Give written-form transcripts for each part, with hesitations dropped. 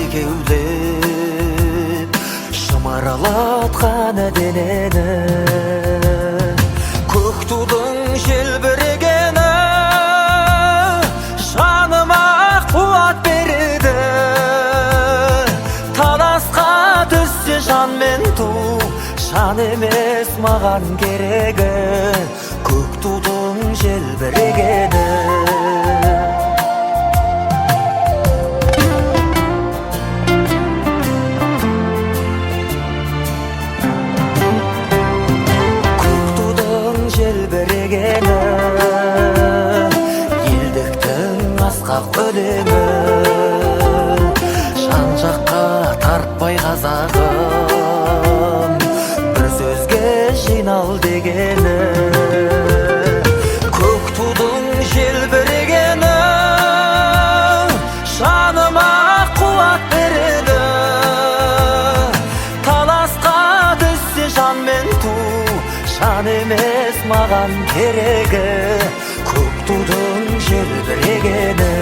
екеулеп шымаралатқан денені, көк тудың желбірегені жаныма қуат береді. Таласқа түссе жан мен ту, жан емес маған керегі, көк тудың желбірегені. Желбірегені, елдіктің асқақ өлеңі, жан жаққа тартпай қазағым, бір сөзге жинал дегені. Көк тудың желбірегені жаныма қуат береді. Таласқа түссе жан мен ту, жан емес маған керегі, көк тудың желбірегені.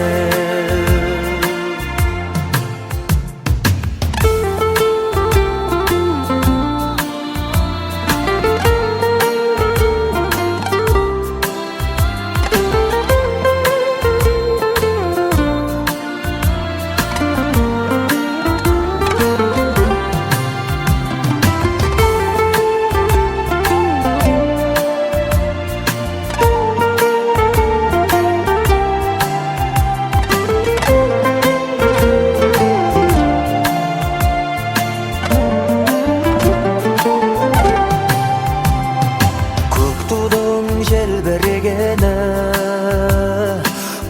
Желбірегені,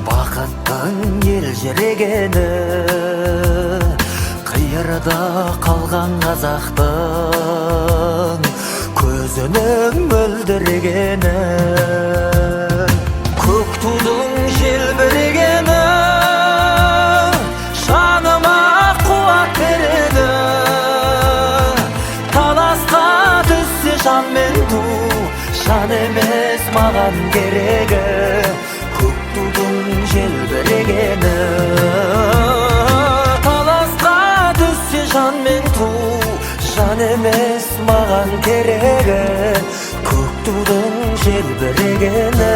бақыттың елжірегені, қиырда қалған қазақтың көзінің мөлдірегені. Көк тудың желбірегені жаныма қуат береді. Таласқа түссе жан мен ту, жан емес маған керегі, көк тудың желбірегені. Таласқа түссе жан мен ту, жан емес маған керегі, көк тудың желбірегені.